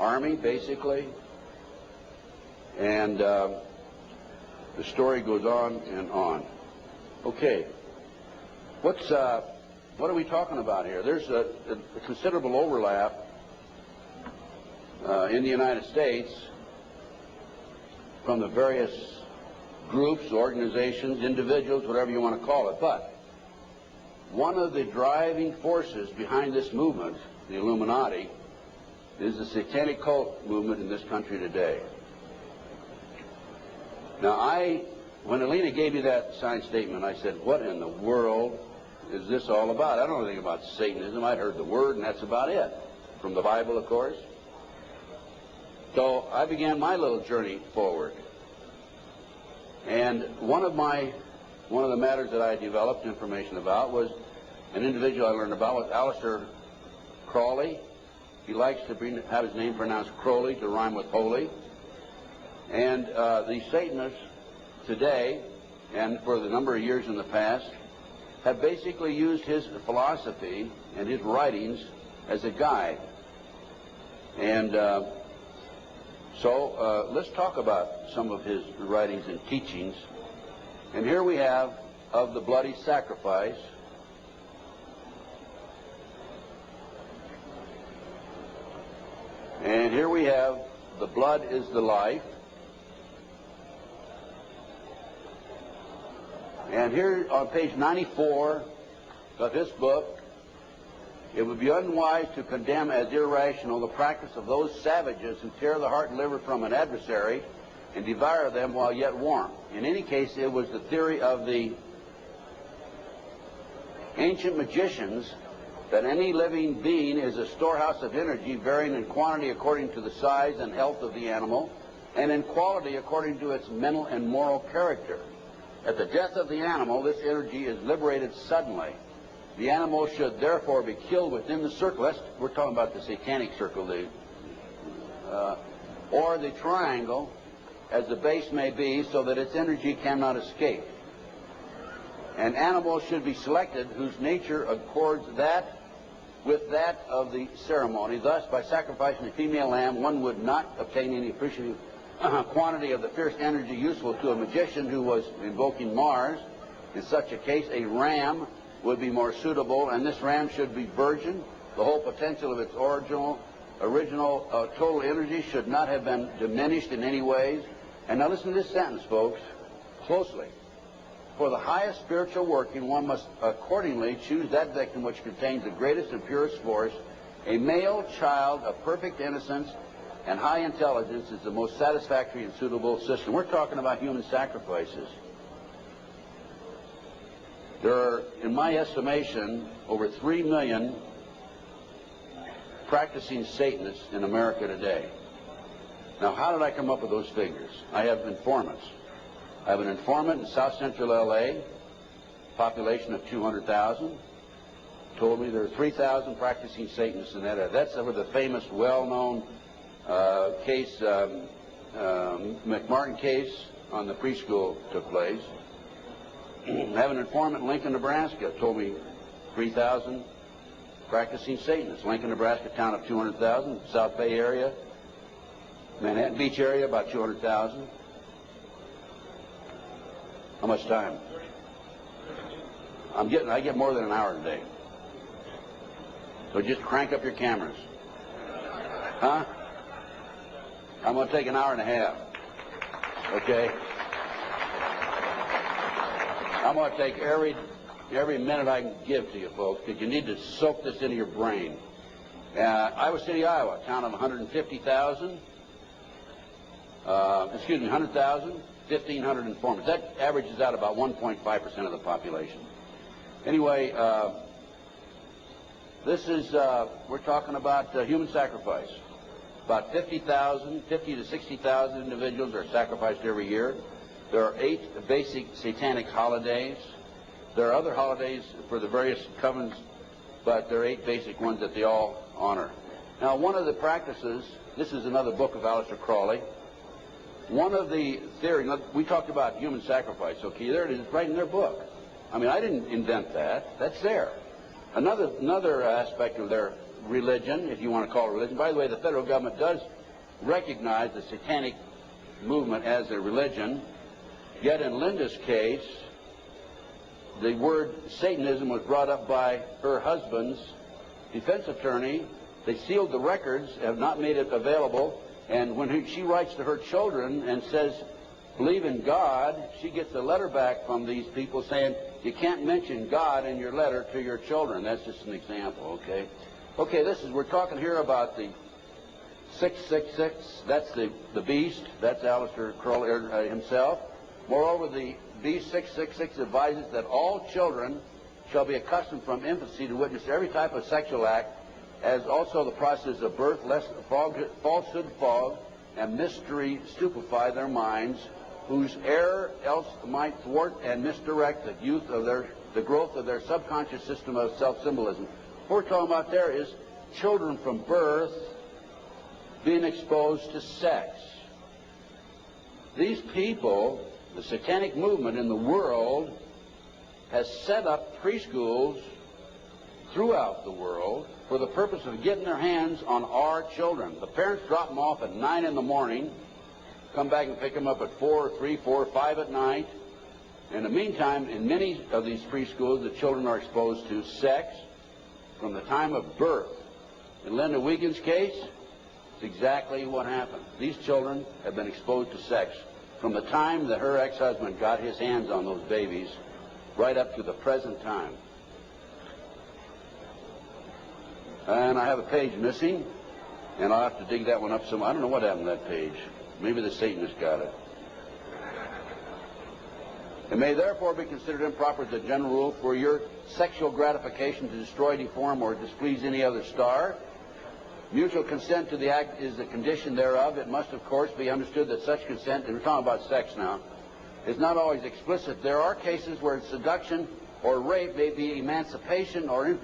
army, basically. And the story goes on and on. Okay, what are we talking about here? There's a considerable overlap in the United States from the various groups, organizations, individuals, whatever you want to call it. But one of the driving forces behind this movement, the Illuminati, is the satanic cult movement in this country today. Now, when Alina gave me that signed statement, I said, what in the world is this all about? I don't know anything about Satanism. I'd heard the word, and that's about it. From the Bible, of course. So I began my little journey forward. And one of the matters that I developed information about was an individual I learned about was Aleister Crowley. He likes to have his name pronounced Crowley to rhyme with holy. And the Satanists today, and for the number of years in the past, have basically used his philosophy and his writings as a guide. And so let's talk about some of his writings and teachings. And here we have Of the Bloody Sacrifice. And here we have The Blood is the Life. And here on page 94 of his book, it would be unwise to condemn as irrational the practice of those savages who tear the heart and liver from an adversary and devour them while yet warm. In any case, it was the theory of the ancient magicians that any living being is a storehouse of energy varying in quantity according to the size and health of the animal, and in quality according to its mental and moral character. At the death of the animal, this energy is liberated suddenly. The animal should therefore be killed within the circle. We're talking about the satanic circle, or the triangle, as the base may be, so that its energy cannot escape. An animal should be selected whose nature accords that with that of the ceremony. Thus, by sacrificing a female lamb, one would not obtain any appreciative quantity of the fierce energy useful to a magician who was invoking Mars. In such a case, a ram would be more suitable, and this ram should be virgin. The whole potential of its original total energy should not have been diminished in any ways. And now listen to this sentence, folks, closely. For the highest spiritual working, one must accordingly choose that victim which contains the greatest and purest force. A male child of perfect innocence and high intelligence is the most satisfactory and suitable system. We're talking about human sacrifices. There are, in my estimation, over 3 million practicing Satanists in America today. Now, how did I come up with those figures? I have informants. I have an informant in South Central L.A., population of 200,000, told me there are 3,000 practicing Satanists in that area. That's where the famous, well-known case, McMartin case on the preschool took place. I have an informant in Lincoln, Nebraska, told me 3,000 practicing Satanists. Lincoln, Nebraska, town of 200,000. South Bay area, Manhattan Beach area, about 200,000. How much time? I get more than an hour today. So just crank up your cameras. Huh? I'm going to take an hour and a half. Okay? I'm going to take every minute I can give to you folks, because you need to soak this into your brain. Iowa City, Iowa, town of 150,000. 100,000, 1,500 informants. That averages out about 1.5% of the population. Anyway, this is, we're talking about human sacrifice. About 50 to 60,000 individuals are sacrificed every year. There are 8 basic satanic holidays. There are other holidays for the various covens, but there are 8 basic ones that they all honor. Now, one of the practices, this is another book of Aleister Crowley. One of the theories, we talked about human sacrifice, okay, there it is, right in their book. I mean, I didn't invent that. That's there. Another aspect of their religion, if you want to call it religion. By the way, the federal government does recognize the satanic movement as a religion. Yet in Linda's case, the word Satanism was brought up by her husband's defense attorney. They sealed the records, have not made it available, and when she writes to her children and says, believe in God, she gets a letter back from these people saying, you can't mention God in your letter to your children. That's just an example, okay? Okay, we're talking here about the 666. That's the beast. That's Aleister Crowley himself. Moreover, the beast 666 advises that all children shall be accustomed from infancy to witness every type of sexual act, as also the process of birth, lest falsehood fog and mystery stupefy their minds, whose error else might thwart and misdirect the growth of their subconscious system of self-symbolism. What we're talking about there is children from birth being exposed to sex. These people, the satanic movement in the world, has set up preschools throughout the world for the purpose of getting their hands on our children. The parents drop them off at 9 in the morning, come back and pick them up at 4, 3, 4, 5 at night. In the meantime, in many of these preschools, the children are exposed to sex from the time of birth. In Linda Wiegand's case, it's exactly what happened. These children have been exposed to sex from the time that her ex-husband got his hands on those babies right up to the present time. And I have a page missing, and I'll have to dig that one up some. I don't know what happened to that page. Maybe the Satanist got it. It may therefore be considered improper as a general rule for your sexual gratification to destroy, deform, or displease any other star. Mutual consent to the act is the condition thereof. It must, of course, be understood that such consent, and we're talking about sex now, is not always explicit. There are cases where seduction or rape may be emancipation or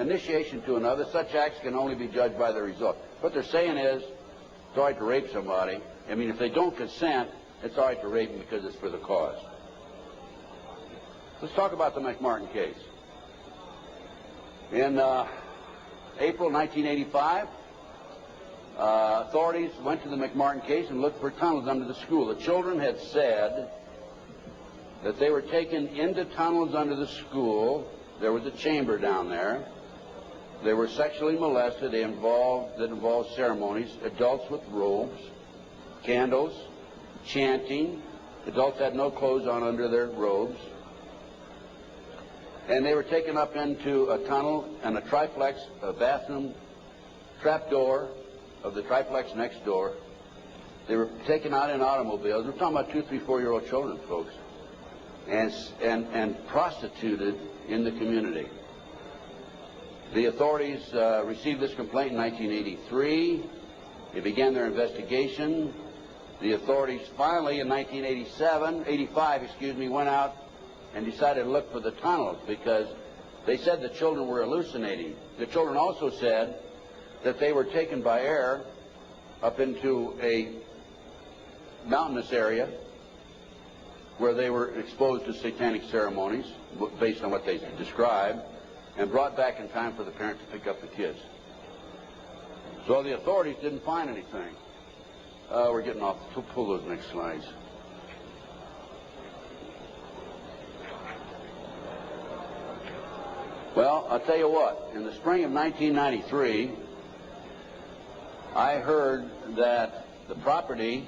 initiation to another. Such acts can only be judged by the result. What they're saying is, it's all right to rape somebody. I mean, if they don't consent, it's all right to rape them because it's for the cause. Let's talk about the McMartin case. In April 1985, authorities went to the McMartin case and looked for tunnels under the school. The children had said that they were taken into tunnels under the school. There was a chamber down there. They were sexually molested. That involved ceremonies, adults with robes, candles, chanting. Adults had no clothes on under their robes. And they were taken up into a tunnel and a triplex, a bathroom trapdoor of the triplex next door. They were taken out in automobiles. We're talking about 2, 3, 4-year-old children, folks, and prostituted in the community. The authorities received this complaint in 1983. They began their investigation. The authorities finally, in 1985, went out and decided to look for the tunnels because they said the children were hallucinating. The children also said that they were taken by air up into a mountainous area where they were exposed to satanic ceremonies based on what they described, and brought back in time for the parents to pick up the kids. So the authorities didn't find anything. We're getting off. Pull those next slides. Well, I'll tell you what. In the spring of 1993, I heard that the property